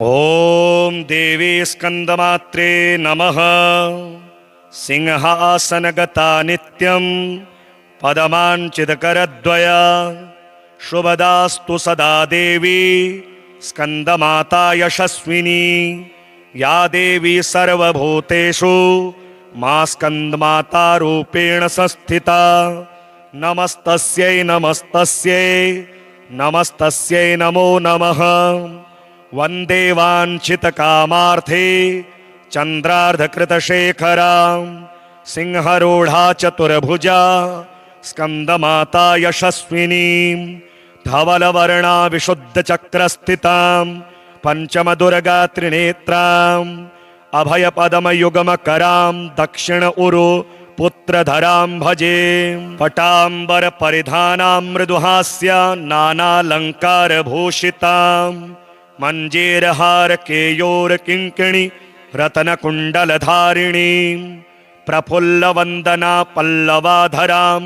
ओम देवी स्कंदमात्रे नमः। सिंहासनगता नित्यं पदमाञ्चितकरद्वया शुभदास्तु सदा देवी स्कंदमाता यशस्विनी। या देवी सर्वभूतेषु मा स्कंदमाता रूपेण संस्थिता। नमस्तस्यै नमस्तस्यै नमस्तस्यै नमो नमः। वंदे वाञ्छितकामार्थे चंद्रार्धकृतशेखरां सिंहरूढ़ा चतुर्भुजा स्कंदमाता यशस्विनीं। धवलवर्णा विशुद्धचक्रस्थितां पंचमदुर्गा त्रिनेत्रां अभयपदमयुगमकरां दक्षिण उरु पुत्रधरां भजे। पटाम्बर परिधानां मृदुहास्या नानालंकारभूषितां मंजीरहार केयोर किंकिणी रत्नकुंडलधारिणी। प्रफुल्लवंदना पल्लवाधरां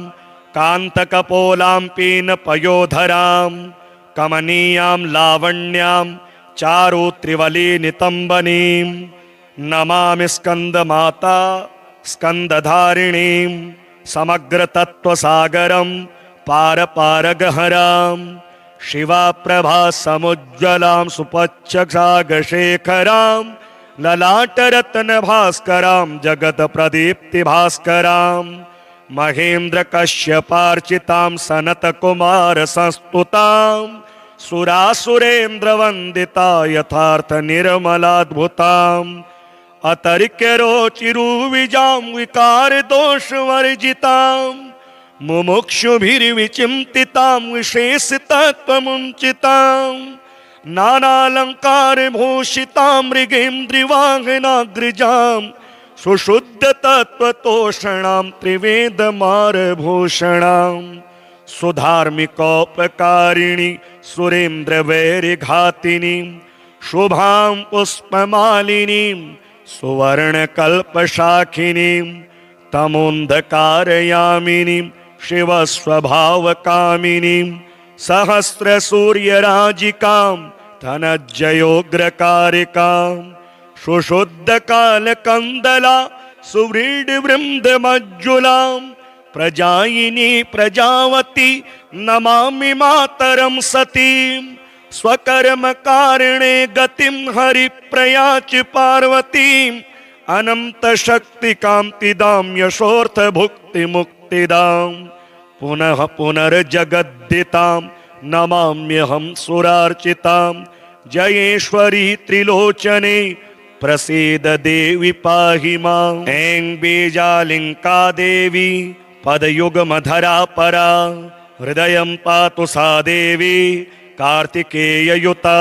कांतकपोलां पीनपयोधरां कमनीयां लावण्यां चारु त्रिवली नितंबनीं। नमामि स्कंदमाता स्कंदधारिणीं समग्रतत्त्वसागरं पारपारगहरां। शिवा प्रभा समुज्ज्वलां सुपच्छसागशेखरां ललाटरत्न भास्करां जगत प्रदीप्ति भास्करां। महेन्द्र कश्यपार्चितां सनत कुमार संस्तुतां सुरासुरेन्द्र वंदिता यथार्थ निर्मलाद्भुतां। अतर्क्य रोचिरुविजां विकार दोष वर्जितां मुमुक्षुभिर्विचिन्तितां विशेष तत्त्वमुञ्चितां। नानालंकार भूषितां मृगेन्द्रिवाहनाग्रजां सुशुद्ध तत्त्वतोषणां त्रिवेदमारभूषणां। सुधार्मिकोपकारिणी सुरेन्द्र वैरिघातिनी शुभां पुष्पमालिनीं सुवर्णकल्पशाखिनीं तमोन्धकारयामिनीं शिवस्वभावकामिनीं। सहस्रसूर्यराजिकां धनज्जयोग्रकारिकां सुशुद्धकालकन्दला सुव्रीडिवृन्दमज्जुलां। प्रजायिनी प्रजावती नमामि मातरं सतीं। स्वकर्मकारिणे गतिं हरिप्रयाच पार्वतीं। अनन्तशक्तिकान्तिदां यशोऽर्थभुक्तिमुक्तिदां। पुनः पुनर्जगद्दितां नमाम्यहं सुरार्चितां। जयेश्वरी त्रिलोचने प्रसीद देवी पाहि मां। ऐं बीजालिङ्का देवी पदयुगमधरा परा हृदयं पातु सा देवी कार्तिकेययुता।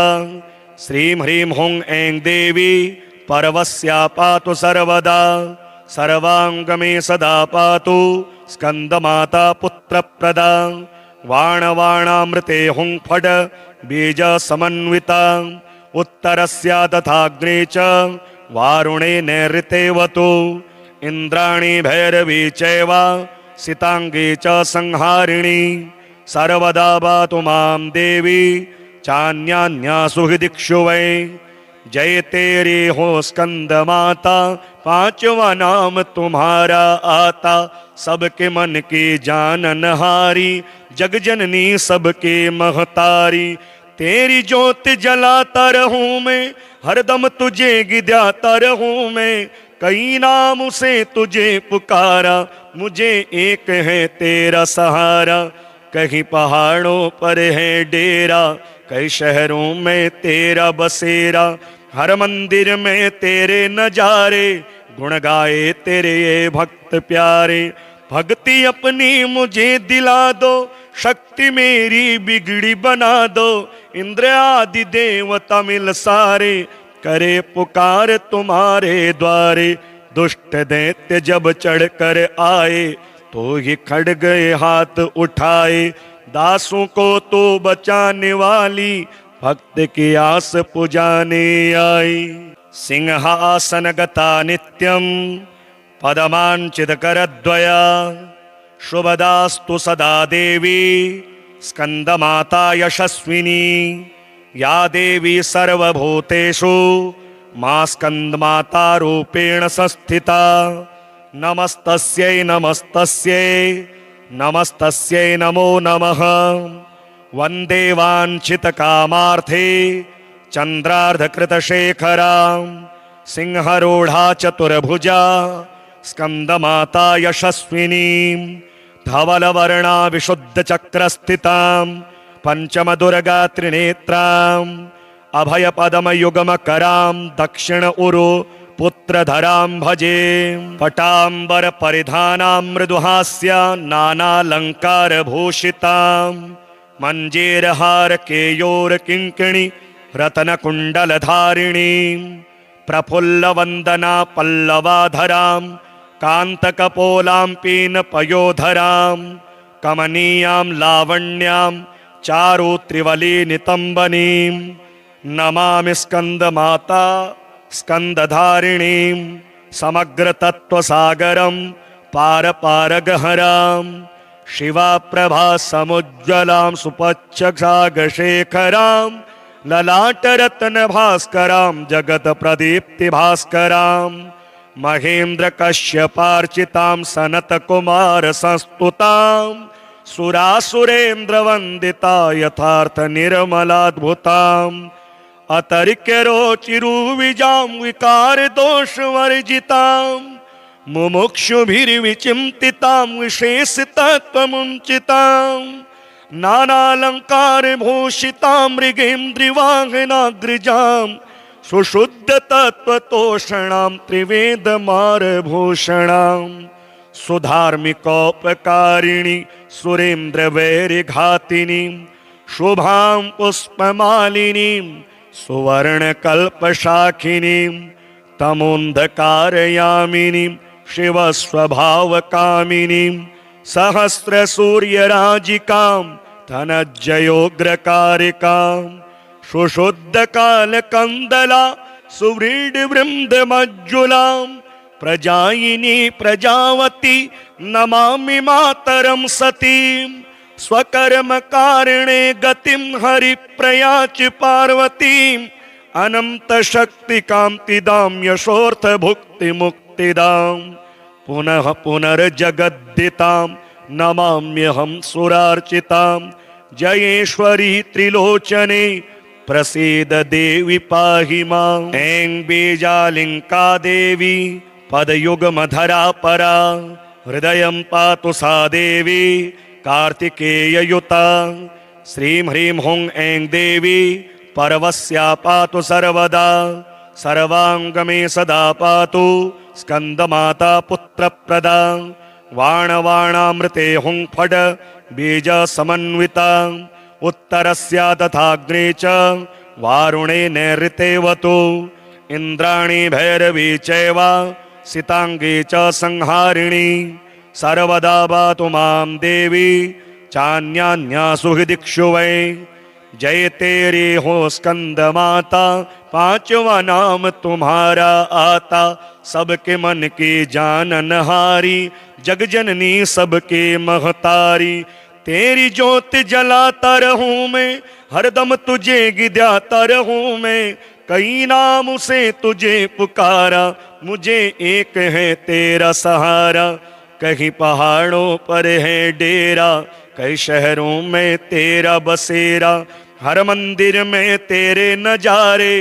श्रीं ह्रीं हुं ऐं देवी पर्वस्या पातु सर्वदा। सर्वांगमे सदा पातु स्कंदमाता पुत्रप्रदा। वाणवाणामृते हुं फड बीज समन्विता। उत्तरस्या तथाग्ने च वारुणे नैऋतेवतु। इंद्राणी भैरवी चैव सितांगी च संहारिणी। सर्वदा पातु मां देवी चान्यान्यासु हि दिक्षु वै। जय तेरी हो स्कंदमाता पांचवा नाम तुम्हारा आता। सबके मन की जाननहारी जगजननी सबके महतारी। तेरी ज्योत जलाता रहूं मैं हरदम तुझे गिद्याता रहूं मैं। कई नाम से तुझे पुकारा मुझे एक है तेरा सहारा। कहीं पहाड़ों पर है डेरा कई शहरों में तेरा बसेरा। हर मंदिर में तेरे नजारे गुण गाए तेरे ये भक्त प्यारे। भक्ति अपनी मुझे दिला दो शक्ति मेरी बिगड़ी बना दो। इंद्र आदि देवता मिल सारे करे पुकार तुम्हारे द्वारे। दुष्ट दैत्य जब चढ़ कर आए तो ही खड़ग हाथ उठाए। दासों को तो बचाने वाली भक्त की आस पुजाने आई। सिंहासनगता नित्यं पदमाञ्चितकरद्वया शुभदास्तु सदा देवी स्कंदमाता यशस्विनी। या देवी सर्वभूतेषु मा स्कन्दमाता रूपेण संस्थिता नमस्तस्यै नमस्तस्यै नमस्तस्यै नमो नमः। वन्दे वाञ्छितकामार्थे चन्द्रार्धकृतशेखरां सिंहरूढा चतुर्भुजा स्कन्दमाता यशस्विनीं धवलवर्णा विशुद्धचक्रस्थितां पञ्चमदुर्गा त्रिनेत्राम् अभयपदमयुगमकरां दक्षिण उरु पुत्रधरां भजे। पटाम्बर परिधानां मृदुहास्या नानालङ्कारभूषितां मञ्जीरहार केयोर किङ्किणी रत्नकुण्डलधारिणीं प्रफुल्लवन्दना पल्लवाधरां कान्तकपोलां पीनपयोधरां कमनीयां लावण्यां चारु त्रिवली नितम्बनीं नमामि स्कन्दमाता स्कन्दधारिणीं समग्रतत्त्वसागरं पारपारगहरां शिवाप्रभा समुज्ज्वलां सुपच्छसागशेखरां ललाटरत्नभास्करां जगत्प्रदीप्तिभास्करां महेन्द्रकश्यपार्चितां सनतकुमारसंस्तुतां सुरासुरेन्द्रवन्दिता यथार्थनिर्मलाद्भुताम् अतर्क्यरोचिरुविजां विकारदोषवर्जितां मुमुक्षुभिर्विचिन्तितां विशेषतत्त्वमुञ्चितां नानालङ्कारभूषितां मृगेन्द्रिवाहनाग्रजां सुशुद्धतत्त्वतोषणां त्रिवेदमारभूषणां सुधार्मिकोपकारिणी सुरेन्द्रवैरिघातिनीं शुभां पुष्पमालिनीं सुवर्णकल्पशाखिनीं तमोन्धकारयामिनीं शिवस्वभावकामिनीं सहस्रसूर्यराजिकां धनज्जयोग्रकारिकां सुशुद्धकालकन्दला सुव्रीडिवृन्दमज्जुलां प्रजायिनी प्रजावती नमामि मातरं सतीं स्वकर्मकारिणे गतिं हरिप्रयाचि पार्वतीम् अनन्तशक्तिकान्तिदां यशोऽर्थभुक्तिमुक्तिदां पुनः पुनर्जगद्दितां नमाम्यहं सुरार्चितां जयेश्वरी त्रिलोचने प्रसीद देवी पाहि माम्। ऐं बीजालिङ्का देवी पदयुगमधरा परा हृदयं पातु सा देवी कार्तिकेययुता। श्रीं ह्रीं हुं ऐं देवी पर्वस्या पातु सर्वदा सर्वाङ्गमे सदा पातु स्कन्दमाता पुत्रप्रदा। वाणवाणामृते हुं फट् बीजसमन्विता उत्तरस्या तथाग्ने च वारुणे नैऋतेवतु। इन्द्राणी भैरवी चैव सिताङ्गी च संहारिणी सर्वदा पातु मां देवी चान्यान्यासु हि दिक्षु वै। जय तेरे हो स्कंद माता पांचवा नाम तुम्हारा आता सबके मन की जाननहारी जगजननी सबके महतारी। तेरी ज्योत जलाता रहूं मैं हरदम तुझे गिद्याता रहूं मैं कई नाम से तुझे पुकारा मुझे एक है तेरा सहारा। कहीं पहाड़ों पर है डेरा कई शहरों में तेरा बसेरा हर मंदिर में तेरे नजारे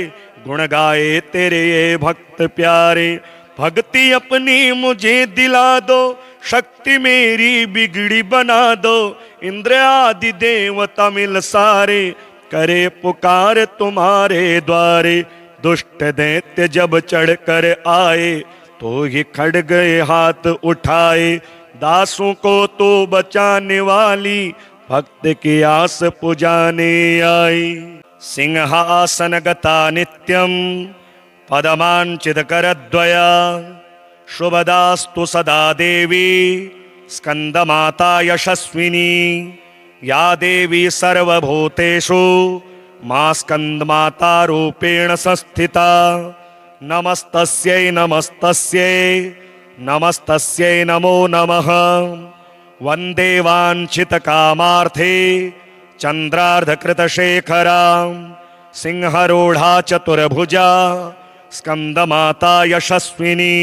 गुण गाए तेरे ये भक्त प्यारे। भक्ति अपनी मुझे दिला दो शक्ति मेरी बिगड़ी बना दो इंद्र आदि देवता मिल सारे करे पुकार तुम्हारे द्वारे। दुष्ट दैत्य जब चढ़ कर आए तो ही खड़ग हाथ उठाए दासों को तो बचाने वाली भक्त की आस पुजाने आई। सिंहासन गता नित्यं पदमांचित करद्वया शुभदास्तु सदा देवी स्कंदमाता यशस्विनी। या देवी सर्वभूतेषु मा स्कंदमाता रूपेण संस्थिता नमस्तस्यै नमस्तस्यै नमस्तस्यै नमो नमः। वन्दे वाञ्छितकामार्थे चन्द्रार्धकृतशेखरां सिंहरूढ़ा चतुर्भुजा स्कंदमाता यशस्विनी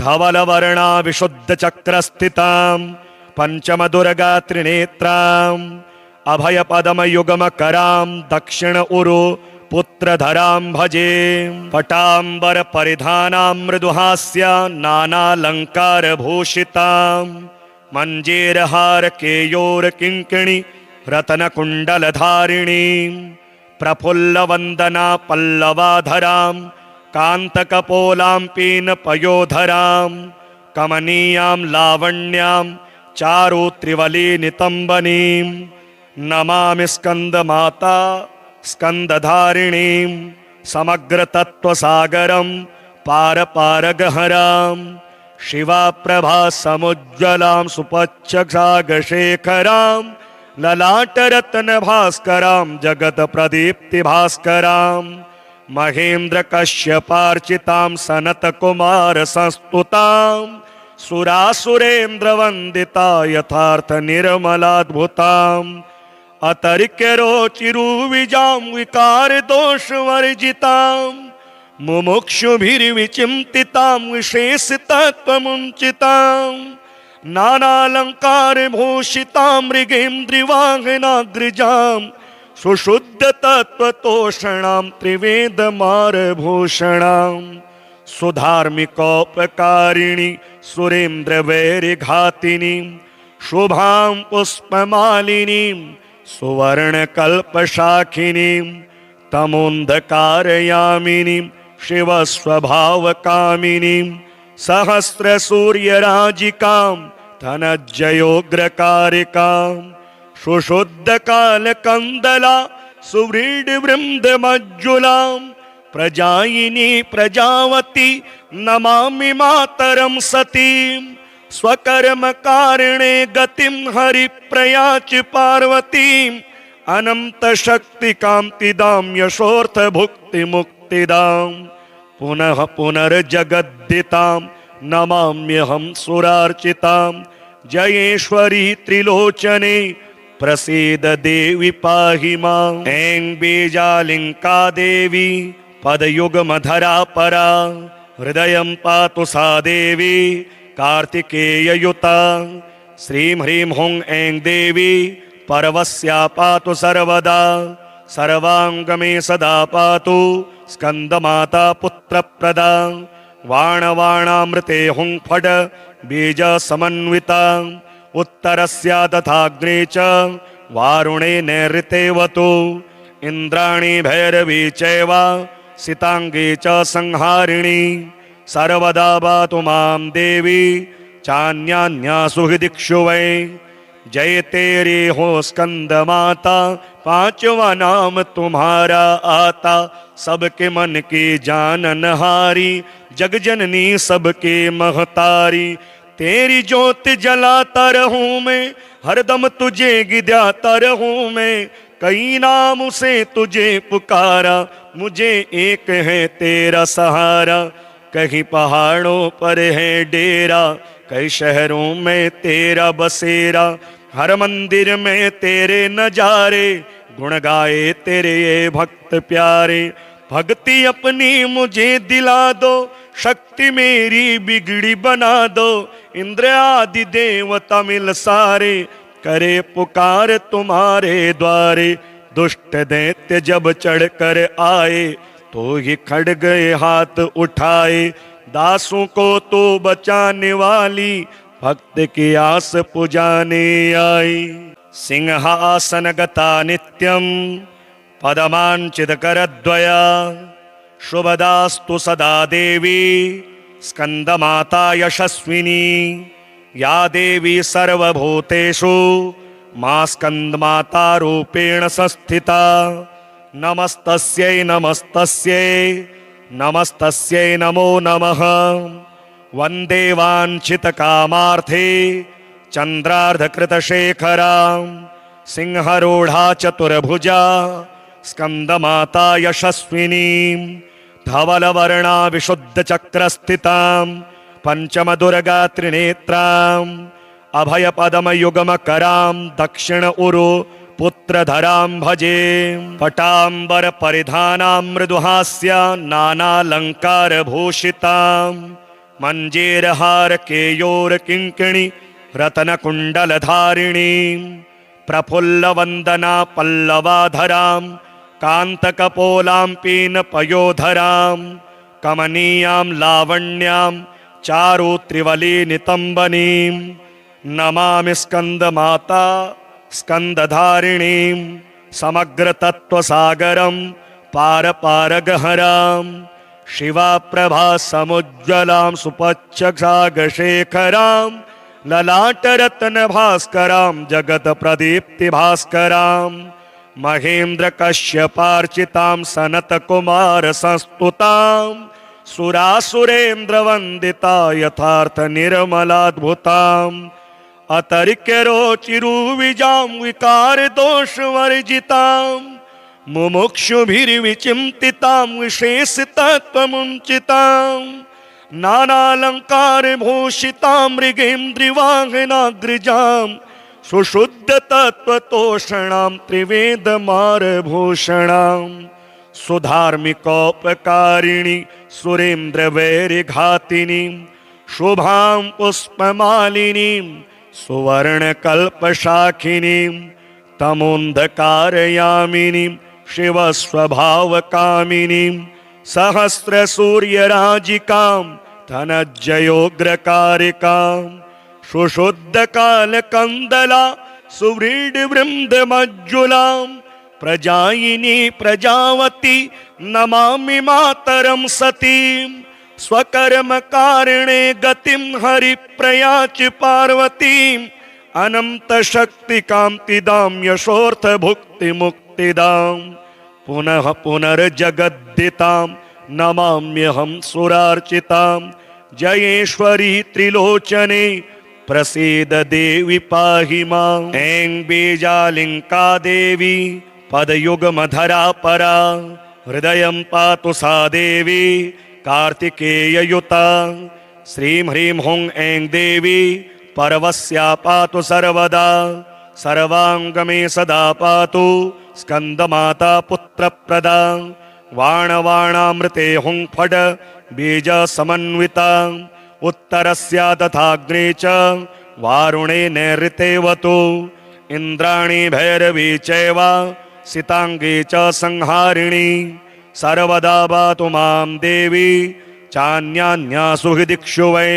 धवलवर्णा विशुद्धचक्रस्थितां पंचमदुर्गा त्रिनेत्राम् अभयपदमयुगमकरां दक्षिण उरु पुत्रधरां भजे। पटाम्बर परिधानां मृदुहास्या नानालङ्कारभूषितां मञ्जीरहार केयोर किङ्किणी रत्नकुण्डलधारिणीं प्रफुल्लवन्दना पल्लवाधरां कान्तकपोलां पीनपयोधरां कमनीयां लावण्यां चारु त्रिवलीनितम्बनीं नमामि स्कंदमाता स्कंदधारिणीं समग्रतत्त्वसागरं पारपारगहरां शिवाप्रभा समुज्ज्वलां सुपच्छसागशेखरां ललाटरत्नभास्करां जगत्प्रदीप्तिभास्करां महेन्द्रकश्यपार्चितां सनतकुमारसंस्तुतां सुरासुरेन्द्रवन्दिता यथार्थनिर्मलाद्भुताम् अतर्क्यरोचिरुविजां विकारदोषवर्जितां मुमुक्षुभिर्विचिन्तितां विशेषतत्त्वमुञ्चितां नानालङ्कारभूषितां मृगेन्द्रिवाहनाग्रजां सुशुद्धतत्त्वतोषणां त्रिवेदमारभूषणां सुधार्मिकोपकारिणी सुरेन्द्रवैरिघातिनीं शुभां पुष्पमालिनीं सुवर्णकल्पशाखिनीं तमोन्धकारयामिनीं शिवस्वभावकामिनीं सहस्रसूर्यराजिकां धनज्जयोग्रकारिकां सुशुद्धकालकन्दला सुव्रीडिवृन्दमज्जुलां प्रजायिनी प्रजावती नमामि मातरं सतीं स्वकर्मकारिणे गतिं हरिप्रयाच पार्वतीं अनन्तशक्तिकान्तिदां यशोऽर्थभुक्तिमुक्तिदां पुनः पुनर्जगद्दितां नमाम्यहं सुरार्चितां जयेश्वरी त्रिलोचने प्रसीद देवी पाहि मां। ऐं बीजालिङ्का देवी पदयुगमधरा परा हृदयं पातु सा देवी कार्तिकेययुता। श्रीं ह्रीं हुं ऐं देवी पर्वस्या पातु सर्वदा सर्वाङ्गमे सदा पातु स्कन्दमाता पुत्रप्रदा। वाणवाणामृते हुं फट् बीजसमन्विता उत्तरस्या तथाग्ने च वारुणे नैऋतेवतु इन्द्राणी भैरवी चैव सिताङ्गी च संहारिणी सर्वदा पातु मां देवी चान्यान्यासु हि दिक्षु वै। जय तेरी हो स्कंद माता पांचवा नाम तुम्हारा आता सबके मन की जाननहारी जगजननी सबके महतारी। तेरी ज्योत जलाता रहूं मैं हरदम तुझे गिद्याता रहूं मैं कई नाम से तुझे पुकारा मुझे एक है तेरा सहारा। कहीं पहाड़ों पर है डेरा कई शहरों में तेरा बसेरा हर मंदिर में तेरे नजारे गुण गाए तेरे ये भक्त प्यारे। भक्ति अपनी मुझे दिला दो शक्ति मेरी बिगड़ी बना दो इंद्र आदि देवता मिल सारे करे पुकार तुम्हारे द्वारे। दुष्ट दैत्य जब चढ़ कर आए तो ही खड़ गए हाथ उठाए दासों को तो बचाने वाली भक्त की आस पुजाने आई। सिंहासन गता नित्यं पदमांचित करद्वया शुभदास्तु सदा देवी स्कंदमाता यशस्विनी। या देवी सर्वभूतेषु मां स्कंदमाता रूपेण संस्थिता। नमस्तस्यै नमस्तस्यै नमस्तस्यै नमो नमः। वन्दे वाञ्छितकामार्थे चन्द्रार्धकृतशेखरां सिंहरूढ़ा चतुर्भुजा स्कंदमाता यशस्विनीं धवलवर्णा विशुद्धचक्रस्थितां पंचमदुर्गा त्रिनेत्रां अभयपदमयुगमकरां दक्षिण उरु पुत्रधरां भजे। पटाम्बर परिधानां मृदुहास्या नानालङ्कारभूषितां मञ्जीरहार केयोर किङ्किणी रत्नकुण्डलधारिणीं प्रफुल्लवन्दना पल्लवाधरां कान्तकपोलां पीनपयोधरां कमनीयां लावण्यां चारु त्रिवलीनितम्बनीं नमामि स्कन्दमाता स्कन्दधारिणीं समग्रतत्त्वसागरं पारपारगहरां शिवाप्रभा समुज्ज्वलां सुपच्छसागशेखरां ललाटरत्नभास्करां जगत्प्रदीप्तिभास्करां महेन्द्रकश्यपार्चितां सनतकुमारसंस्तुतां सुरासुरेन्द्रवन्दिता यथार्थनिर्मलाद्भुताम् अतर्क्यरोचिरुविजां विकारदोषवर्जितां मुमुक्षुभिर्विचिन्तितां विशेषतत्त्वमुञ्चितां नानालङ्कारभूषितां मृगेन्द्रिवाहनाग्रजां सुशुद्धतत्त्वतोषणां त्रिवेदमारभूषणां सुधार्मिकोपकारिणी सुरेन्द्रवैरिघातिनीं शुभां पुष्पमालिनीं सुवर्णकल्पशाखिनीं तमोन्धकारयामिनीं शिवस्वभावकामिनीं सहस्रसूर्यराजिकां धनज्जयोग्रकारिकां सुशुद्धकालकन्दला सुव्रीडिवृन्दमज्जुलां प्रजायिनी प्रजावती नमामि मातरं सतीं स्वकर्मकारिणे गतिं हरिप्रयाच पार्वतीं अनन्तशक्तिकान्तिदां यशोऽर्थभुक्तिमुक्तिदां पुनः पुनर्जगद्दितां नमाम्यहं सुरार्चितां जयेश्वरी त्रिलोचने प्रसीद देवी पाहि मां। ऐं बीजालिङ्का देवी पदयुगमधरा परा हृदयं पातु सा देवी कार्तिकेययुता। श्रीं ह्रीं हुं ऐं देवी पर्वस्या पातु सर्वदा सर्वाङ्गमे सदा पातु स्कन्दमाता पुत्रप्रदा। वाणवाणामृते हुं फट् बीजसमन्विता उत्तरस्या तथाग्ने च वारुणे नैऋतेवतु इन्द्राणी भैरवी चैव सिताङ्गी च संहारिणी सर्वदा पातु मां देवी चान्यान्यासु हि दिक्षु वै।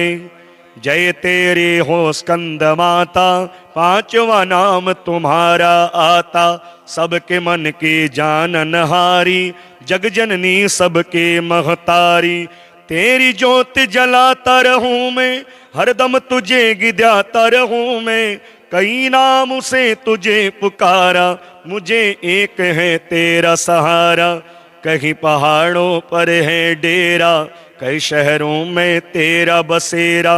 जय तेरे हो स्कंद माता पांचवा नाम तुम्हारा आता सबके मन की जाननहारी जगजननी सबके महतारी। तेरी ज्योत जलाता रहूं मैं हरदम तुझे गिद्याता रहूं मैं कई नाम से तुझे पुकारा मुझे एक है तेरा सहारा। कहीं पहाड़ों पर है डेरा कई शहरों में तेरा बसेरा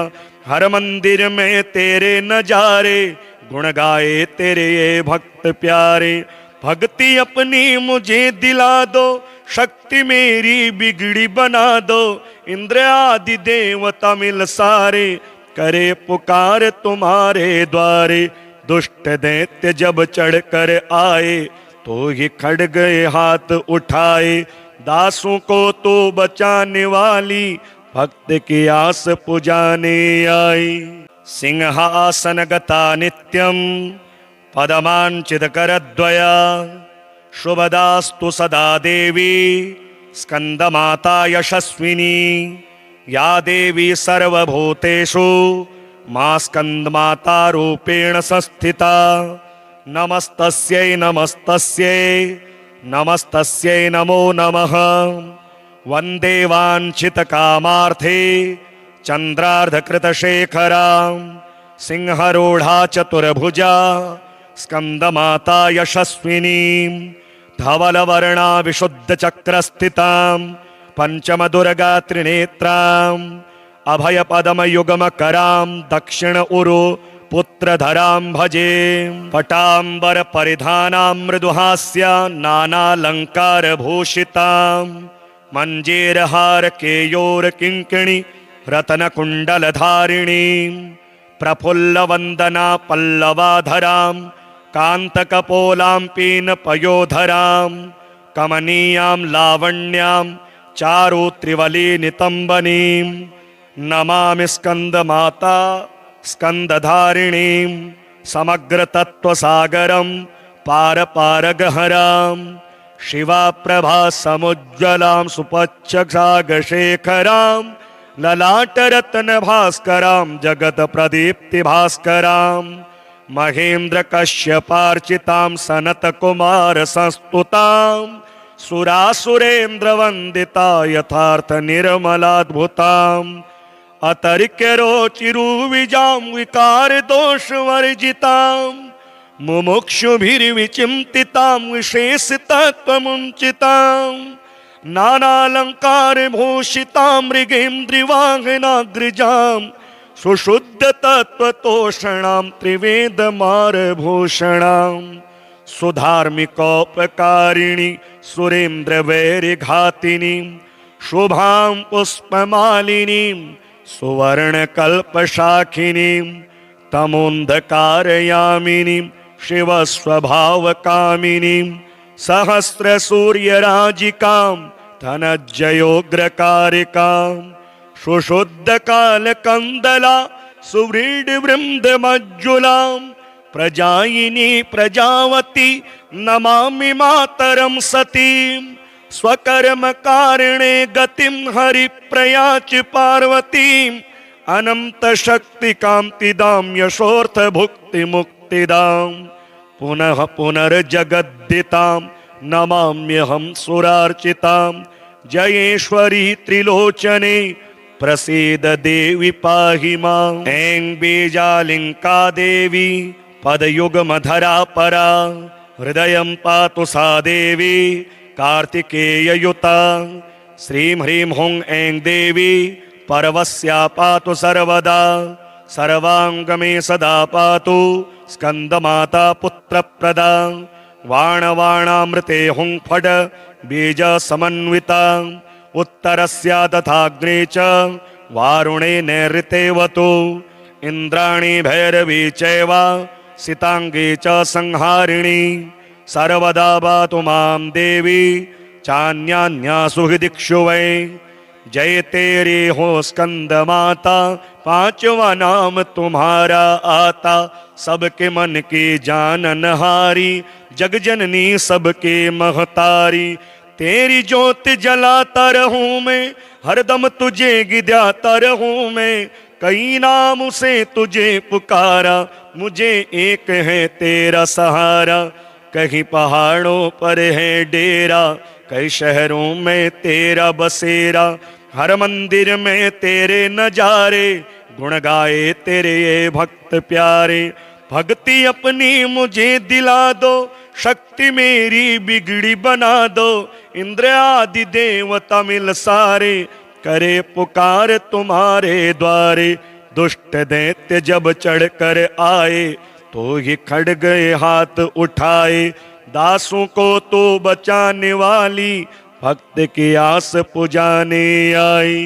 हर मंदिर में तेरे नजारे गुण गाए तेरे ये भक्त प्यारे। भक्ति अपनी मुझे दिला दो शक्ति मेरी बिगड़ी बना दो इंद्र आदि देवता मिल सारे करे पुकार तुम्हारे द्वारे। दुष्ट दैत्य जब चढ़ कर आए तो ये खड़ग हाथ उठाए दासों को तो बचाने वाली भक्त की आस पुजाने आई। सिंहासन गता नित्यं पदमांचित करद्वया शुभदास्तु सदा देवी स्कंदमाता यशस्विनी। या देवी सर्वभूतेषु मां स्कंदमाता रूपेण संस्थिता। नमस्तस्यै नमस्तस्यै नमस्तस्यै नमो नमः। वन्दे वाञ्छितकामार्थे चन्द्रार्धकृतशेखरां सिंहरूढा चतुर्भुजा स्कन्दमाता यशस्विनीं धवलवर्णा विशुद्धचक्रस्थितां पञ्चमदुर्गा त्रिनेत्राम् अभयपदमयुगमकरां दक्षिण उरु पुत्रधरां भजे। पटाम्बर परिधानां मृदुहास्या नानालङ्कारभूषितां मञ्जीरहार केयोर किङ्किणी रत्नकुण्डलधारिणीं प्रफुल्लवन्दना पल्लवाधरां कांतकपोलां पीनपयोधरां कमनीयां लावण्यां चारु त्रिवली नितंबनीं नमामि स्कंदमाता स्कंदधारिणीं समग्र तत्वसागरं पार पार गहरां शिवाप्रभा समुज्ज्वलां सुपच्छसागशेखरां ललाटरत्न भास्करां जगत प्रदीप्ति भास्करां महेन्द्र कश्यपार्चितां सनत कुमार संस्तुतां सुरासुरेन्द्र वंदिता यथार्थ निर्मलाद्भुतां अतर्क्य रोचिरुविजां विकार दोष वर्जितां मुमुक्षुभिर्विचिन्तितां विशेष तत्त्वमुञ्चितां नानालंकार भूषितां मृगेन्द्रिवाहनाग्रजां सुशुद्ध तत्वतोषणां त्रिवेदमारभूषणां सुधार्मिकोपकारिणी सुरेन्द्र वैरिघातिनी शुभां पुष्पमालिनीं सुवर्णकल्पशाखिनीं तमोन्धकारयामिनीं शिवस्वभावकामिनीं सहस्रसूर्यराजिकां धनज्जयोग्रकारिकां सुशुद्धकालकन्दला सुव्रीडिवृन्दमज्जुलां प्रजायिनी प्रजावती नमामि मातरं सतीं स्वकर्मकारिणे गतिं हरिप्रयाच पार्वतीं अनन्तशक्तिकान्तिदां यशोऽर्थभुक्तिमुक्तिदां पुनः पुनर्जगद्दितां नमाम्यहं सुरार्चितां जयेश्वरी त्रिलोचने प्रसीद देवी पाहि मां ऐं बीजालिंका देवी पदयुगमधरा परा हृदयं पातु सा देवी कार्तिकेययुता श्रीं ह्रीं हुं ऐं देवी पर्वस्या पातु सर्वदा सर्वांगमे सदा पातु स्कंदमाता पुत्रप्रदा वाणवाणामृते हुं फड बीज समन्विता उत्तरस्या तथाग्ने च वारुणे नैऋतेवतु इंद्राणी भैरवी चैव सितांगी च संहारिणी सर्वदा पातु मां देवी चान्यान्यासु हि दिक्षु वै जय तेरे हो स्कंद माता पांचवा नाम तुम्हारा आता सबके मन की जाननहारी जगजननी सबके महतारी तेरी ज्योत जलाता रहूं मैं हरदम तुझे गिद्याता रहूं मैं कई नाम से तुझे पुकारा मुझे एक है तेरा सहारा कहीं पहाड़ों पर है डेरा कई शहरों में तेरा बसेरा हर मंदिर में तेरे नजारे गुण गाए तेरे ये भक्त प्यारे भक्ति अपनी मुझे दिला दो शक्ति मेरी बिगड़ी बना दो इंद्र आदि देवता मिल सारे करे पुकार तुम्हारे द्वारे दुष्ट दैत्य जब चढ़ कर आए तो ही खड़ग हाथ उठाए दासों को तो बचाने वाली भक्त की आस पुजाने आई।